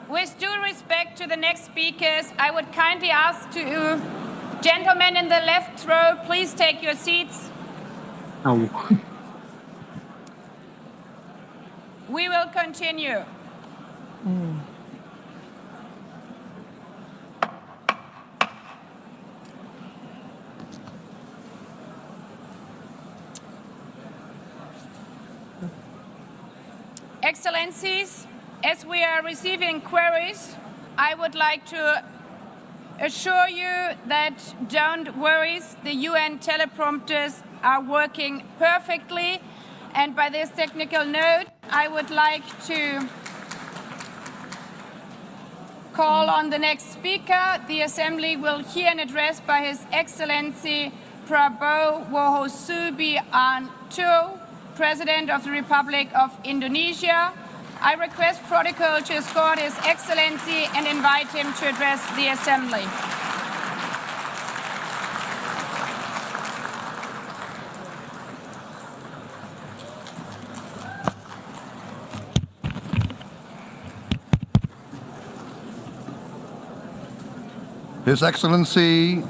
With due respect to the next speakers, I would kindly ask to gentlemen in the left row, please take your seats. Oh. We will continue. Excellencies, as we are receiving queries, I would like to assure you that don't worry, the UN teleprompters are working perfectly. And by this technical note, I would like to call on the next speaker. The Assembly will hear an address by His Excellency Prabowo Subianto, President of the Republic of Indonesia. I request protocol to escort His Excellency and invite him to address the Assembly. His Excellency,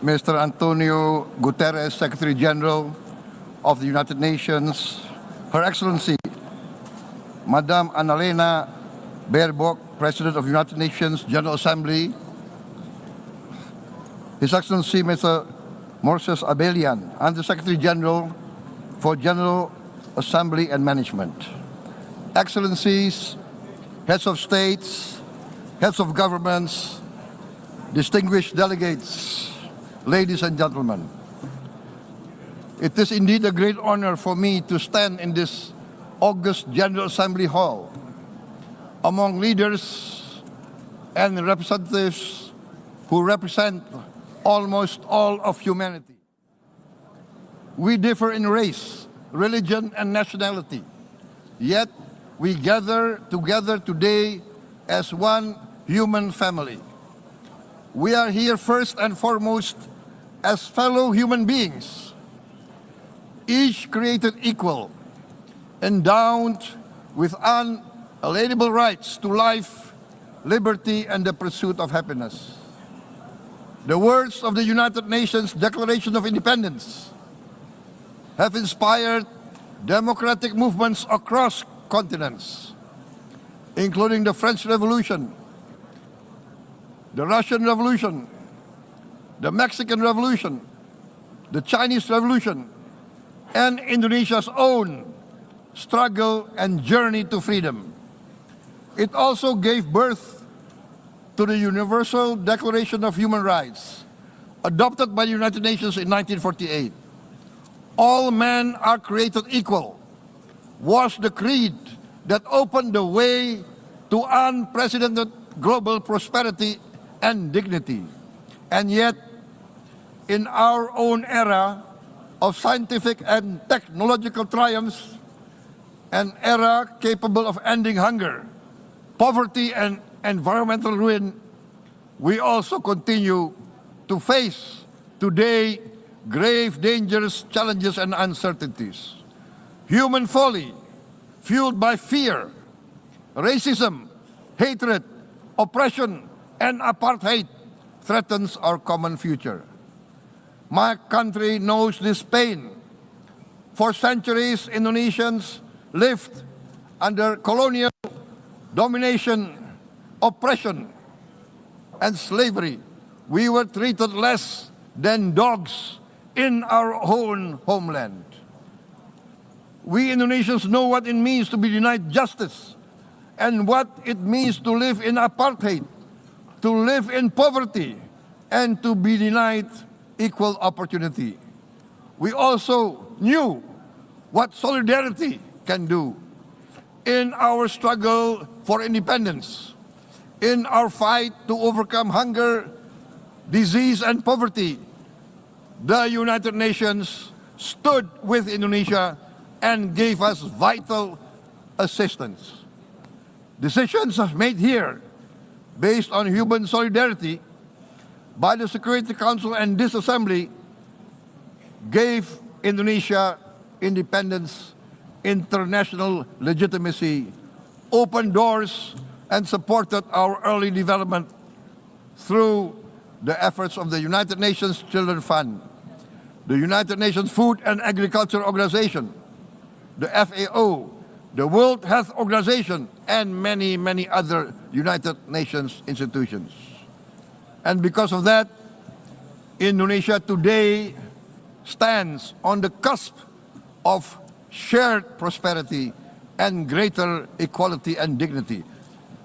Mr. Antonio Guterres, Secretary General of the United Nations, Her Excellency, Madame Annalena Baerbock, President of the United Nations General Assembly, His Excellency, Mr. Moses Abelian, Under-Secretary General for General Assembly and Management, Excellencies, Heads of States, Heads of Governments, distinguished delegates, ladies and gentlemen. It is indeed a great honor for me to stand in this August General Assembly Hall among leaders and representatives who represent almost all of humanity. We differ in race, religion, and nationality, yet we gather together today as one human family. We are here first and foremost as fellow human beings, each created equal, endowed with unalienable rights to life, liberty, and the pursuit of happiness. The words of the United Nations Declaration of Independence have inspired democratic movements across continents, including the French Revolution, the Russian Revolution, the Mexican Revolution, the Chinese Revolution, and Indonesia's own struggle and journey to freedom. It also gave birth to the Universal Declaration of Human Rights, adopted by the United Nations in 1948. All men are created equal was the creed that opened the way to unprecedented global prosperity and dignity. And yet, in our own era of scientific and technological triumphs, an era capable of ending hunger, poverty, and environmental ruin, we also continue to face today grave dangers, challenges, and uncertainties. Human folly, fueled by fear, racism, hatred, oppression, and apartheid, threatens our common future. My country knows this pain. For centuries, Indonesians lived under colonial domination, oppression, and slavery. We were treated less than dogs in our own homeland. We Indonesians know what it means to be denied justice and what it means to live in apartheid, to live in poverty, and to be denied equal opportunity. We also knew what solidarity can do in our struggle for independence, in our fight to overcome hunger, disease, and poverty. The United Nations stood with Indonesia and gave us vital assistance. Decisions made here based on human solidarity by the Security Council and this Assembly gave Indonesia independence, international legitimacy, opened doors and supported our early development through the efforts of the United Nations Children Fund, the United Nations Food and Agriculture Organization, the FAO, the World Health Organization, and many, many other United Nations institutions. And because of that, Indonesia today stands on the cusp of shared prosperity and greater equality and dignity.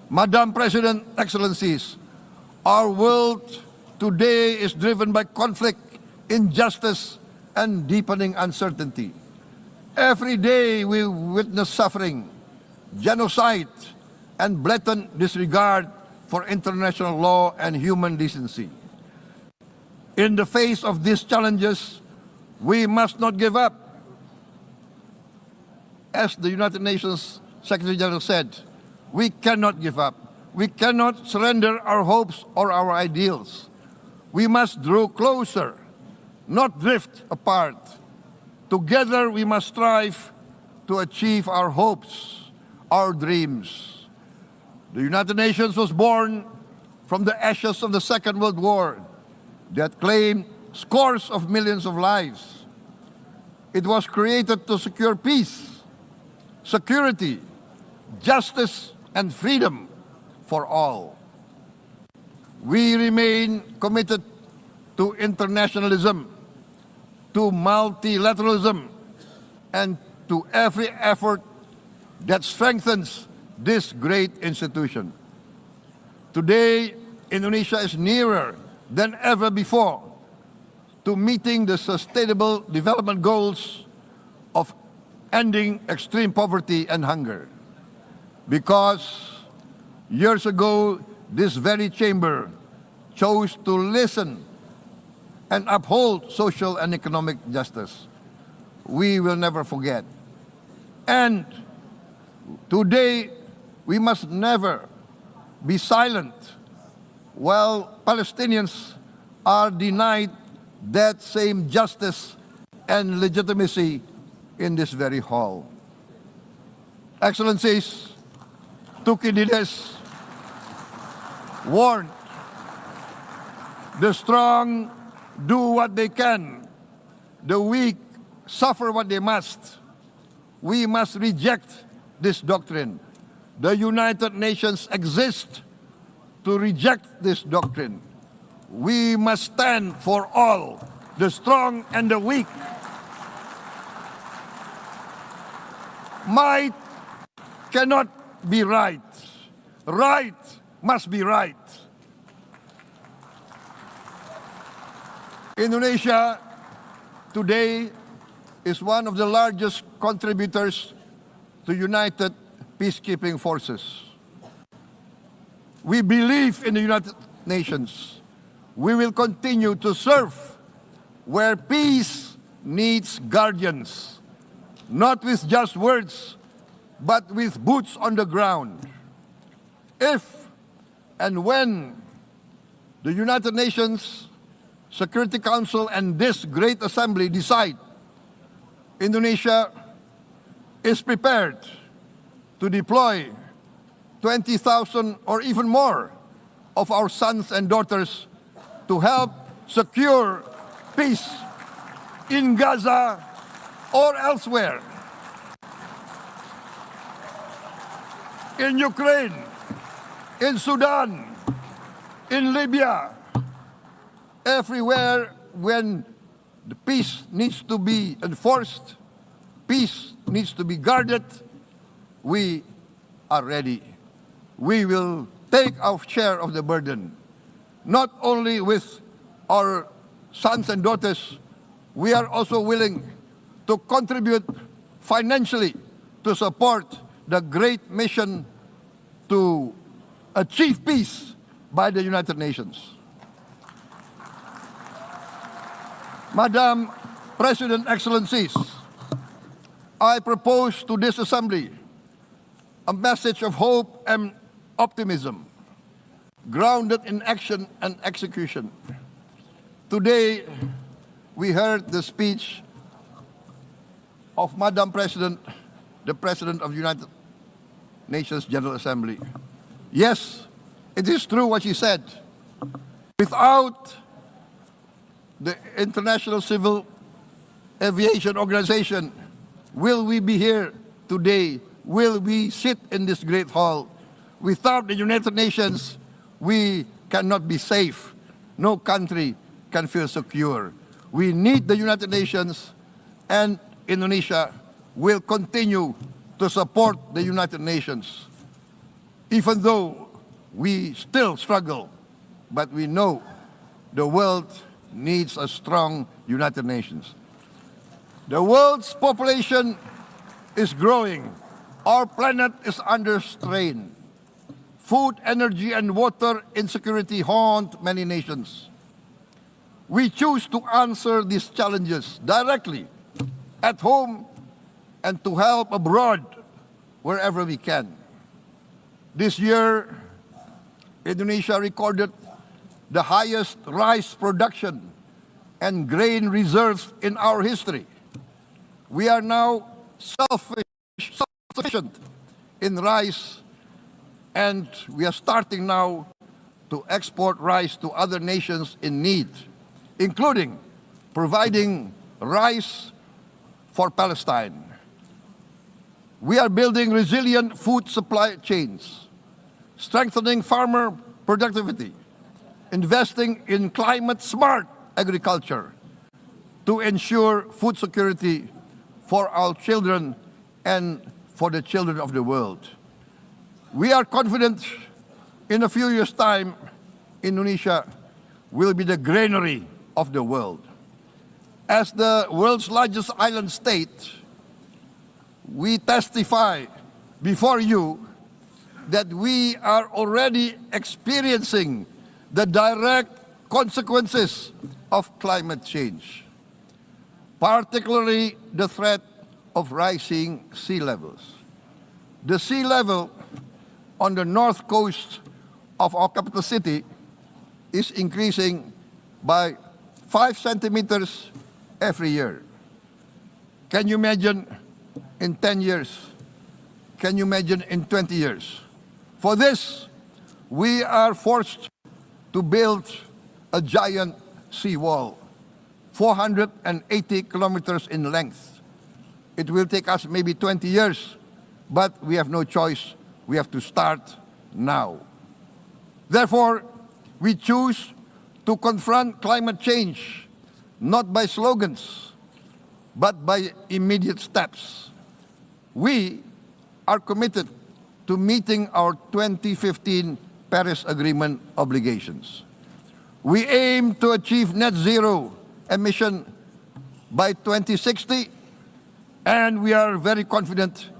Madam President, Excellencies, our world today is driven by conflict, injustice, and deepening uncertainty. Every day we witness suffering, genocide, and blatant disregard for international law and human decency. In the face of these challenges, we must not give up. As the United Nations Secretary General said, we cannot give up. We cannot surrender our hopes or our ideals. We must draw closer, not drift apart. Together we must strive to achieve our hopes, our dreams. The United Nations was born from the ashes of the Second World War that claimed scores of millions of lives. It was created to secure peace, security, justice, and freedom for all. We remain committed to internationalism, to multilateralism, and to every effort that strengthens this great institution. Today, Indonesia is nearer than ever before to meeting the sustainable development goals of ending extreme poverty and hunger. Because years ago, this very chamber chose to listen and uphold social and economic justice. We will never forget. And today, we must never be silent while Palestinians are denied that same justice and legitimacy in this very hall. Excellencies, Thucydides warned, the strong do what they can, the weak suffer what they must. We must reject this doctrine. The United Nations exist to reject this doctrine. We must stand for all, the strong and the weak. Might cannot be right. Right must be right. Indonesia today is one of the largest contributors to United Peacekeeping Forces. We believe in the United Nations. We will continue to serve where peace needs guardians, not with just words, but with boots on the ground. If and when the United Nations Security Council and this great assembly decide Indonesia is prepared to deploy 20,000 or even more of our sons and daughters to help secure peace in Gaza or elsewhere, in Ukraine, in Sudan, in Libya, everywhere when the peace needs to be enforced, peace needs to be guarded, we are ready. We will take our share of the burden, not only with our sons and daughters, we are also willing to contribute financially to support the great mission to achieve peace by the United Nations. Madam President, Excellencies, I propose to this Assembly a message of hope and optimism, grounded in action and execution. Today, we heard the speech of Madam President, the President of the United Nations General Assembly. Yes, it is true what she said. Without the International Civil Aviation Organization, will we be here today? Will we sit in this great hall? Without the United Nations, we cannot be safe. No country can feel secure. We need the United Nations, and Indonesia will continue to support the United Nations, even though we still struggle. But we know the world needs a strong United Nations. The world's population is growing. Our planet is under strain. Food, energy, and water insecurity haunt many nations. We choose to answer these challenges directly at home and to help abroad wherever we can. This year, Indonesia recorded the highest rice production and grain reserves in our history. We are now self-sufficient in rice, and we are starting now to export rice to other nations in need, including providing rice for Palestine. We are building resilient food supply chains, strengthening farmer productivity, investing in climate-smart agriculture to ensure food security for our children and for the children of the world. We are confident in a few years' time, Indonesia will be the granary of the world. As the world's largest island state, we testify before you that we are already experiencing the direct consequences of climate change, particularly the threat of rising sea levels. The sea level on the north coast of our capital city is increasing by 5 centimeters every year. Can you imagine in 10 years? Can you imagine in 20 years? For this, we are forced to build a giant seawall, 480 kilometers in length. It will take us maybe 20 years, but we have no choice. We have to start now. Therefore, we choose to confront climate change, not by slogans, but by immediate steps. We are committed to meeting our 2015 Paris Agreement obligations. We aim to achieve net zero emission by 2060, and we are very confident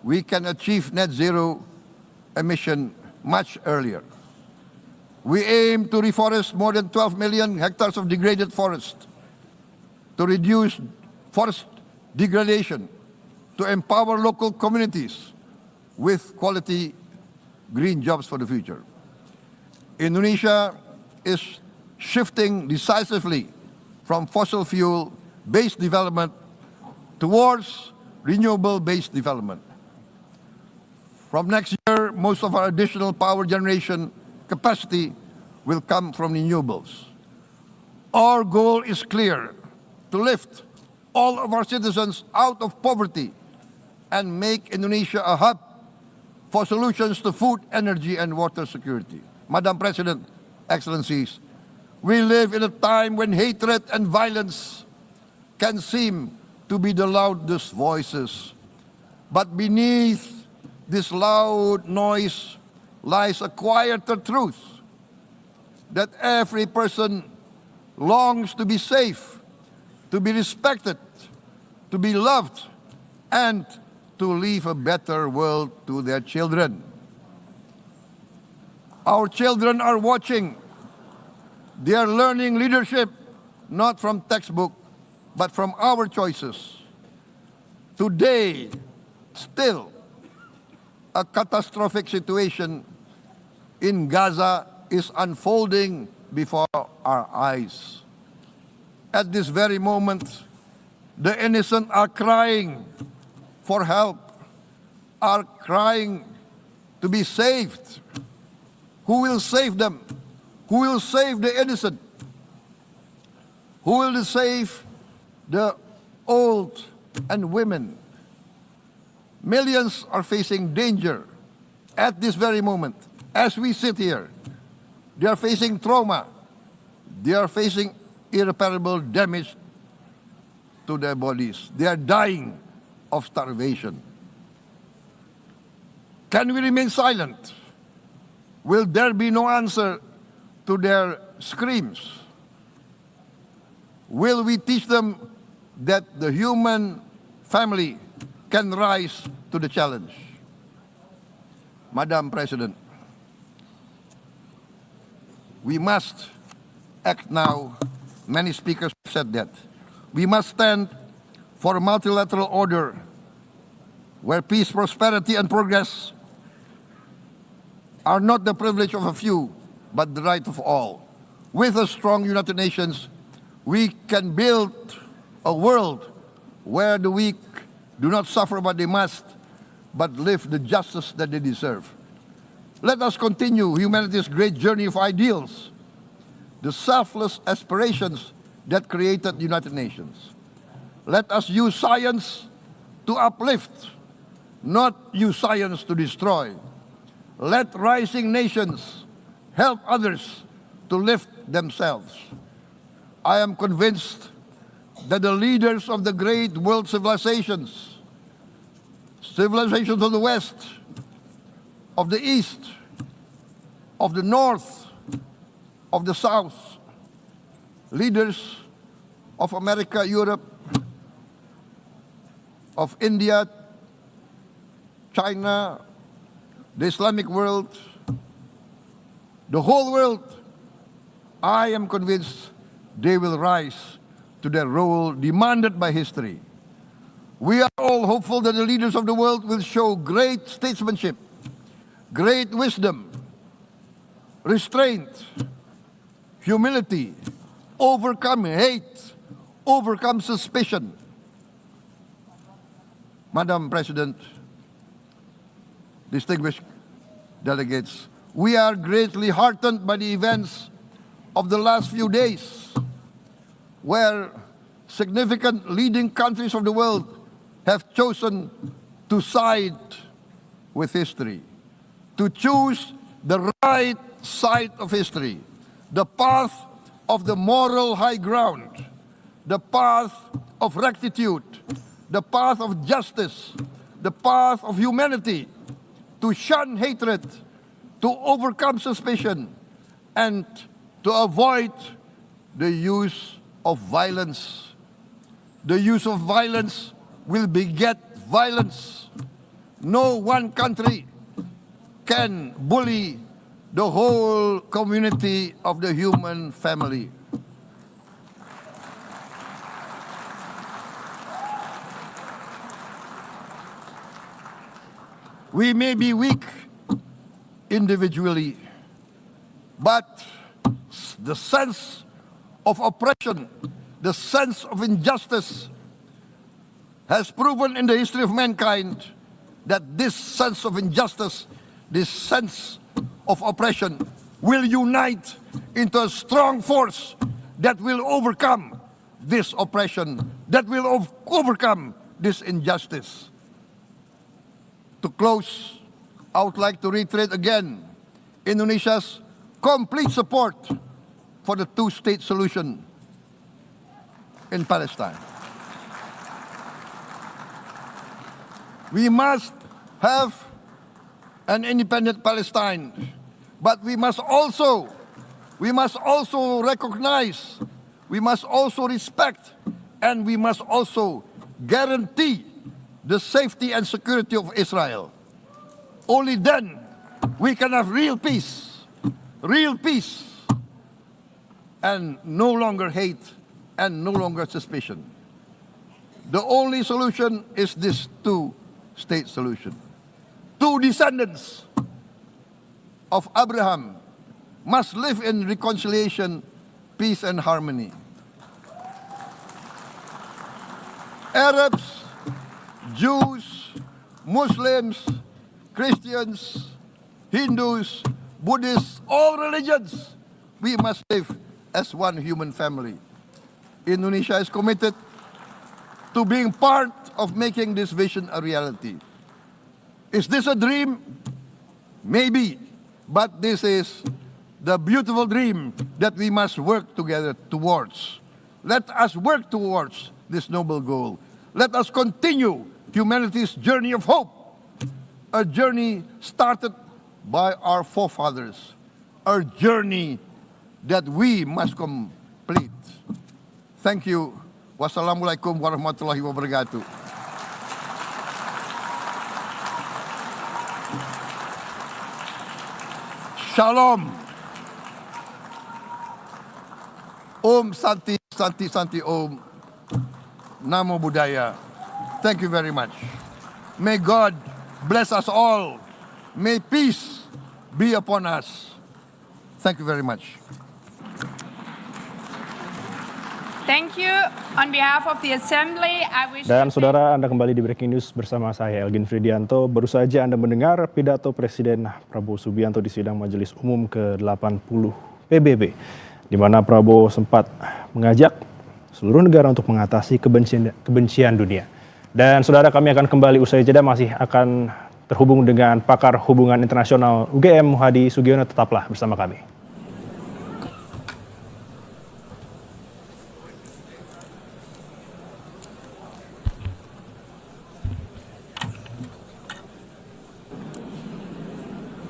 we can achieve net zero emission much earlier. We aim to reforest more than 12 million hectares of degraded forest, to reduce forest degradation, to empower local communities with quality green jobs for the future. Indonesia is shifting decisively from fossil fuel-based development towards renewable-based development. From next year, most of our additional power generation capacity will come from renewables. Our goal is clear: to lift all of our citizens out of poverty and make Indonesia a hub for solutions to food, energy, and water security. Madam President, Excellencies, we live in a time when hatred and violence can seem to be the loudest voices. But beneath this loud noise lies a quieter truth, that every person longs to be safe, to be respected, to be loved, and to leave a better world to their children. Our children are watching. They are learning leadership, not from textbook, but from our choices. Today, still, a catastrophic situation in Gaza is unfolding before our eyes. At this very moment, the innocent are crying for help, are crying to be saved. Who will save them? Who will save the innocent? Who will save the old and women? Millions are facing danger at this very moment. As we sit here, they are facing trauma. They are facing irreparable damage to their bodies. They are dying of starvation. Can we remain silent? Will there be no answer to their screams? Will we teach them that the human family can rise to the challenge? Madam President, we must act now. Many speakers have said that. We must stand for a multilateral order where peace, prosperity, and progress are not the privilege of a few, but the right of all. With a strong United Nations, we can build a world where the weak do not suffer what they must, but live the justice that they deserve. Let us continue humanity's great journey of ideals, the selfless aspirations that created the United Nations. Let us use science to uplift, not use science to destroy. Let rising nations help others to lift themselves. I am convinced that the leaders of the great world civilizations of the West, of the East, of the North, of the South, leaders of America, Europe, of India, China, the Islamic world, the whole world, I am convinced they will rise to their role demanded by history. We are all hopeful that the leaders of the world will show great statesmanship, great wisdom, restraint, humility, overcome hate, overcome suspicion. Madam President, distinguished delegates, we are greatly heartened by the events of the last few days, where significant leading countries of the world have chosen to side with history, to choose the right side of history, the path of the moral high ground, the path of rectitude, the path of justice, the path of humanity, to shun hatred, to overcome suspicion, and to avoid the use of violence. The use of violence will beget violence. No one country can bully the whole community of the human family. We may be weak individually, but the sense of oppression, the sense of injustice has proven in the history of mankind that this sense of injustice, this sense of oppression will unite into a strong force that will overcome this oppression, that will overcome this injustice. To close, I would like to reiterate again Indonesia's complete support for the two-state solution in Palestine. We must have an independent Palestine, but we must also recognize, we must also respect, and we must also guarantee the safety and security of Israel. Only then we can have real peace, and no longer hate and no longer suspicion. The only solution is this two-state solution. Two descendants of Abraham must live in reconciliation, peace, and harmony. Arabs, Jews, Muslims, Christians, Hindus, Buddhists, all religions, we must live as one human family. Indonesia is committed to being part of making this vision a reality. Is this a dream? Maybe, but this is the beautiful dream that we must work together towards. Let us work towards this noble goal. Let us continue humanity's journey of hope, a journey started by our forefathers, a journey that we must complete. Thank you. Wassalamualaikum warahmatullahi wabarakatuh. Shalom. Om Santi, Santi, Santi Om. Namo Buddhaya. Thank you very much. May God bless us all. May peace be upon us. Thank you very much. Thank you. On behalf of the Assembly, I wish Dan saudara, Anda kembali di Breaking News bersama saya, Elgin Fridianto. Baru saja Anda mendengar pidato Presiden Prabowo Subianto di sidang Majelis Umum ke-80 PBB, di mana Prabowo sempat mengajak seluruh negara untuk mengatasi kebencian dunia. Dan saudara, kami akan kembali usai jeda, masih akan terhubung dengan pakar hubungan internasional UGM Hadi Sugiono. Tetaplah bersama kami.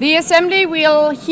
the Assembly will hear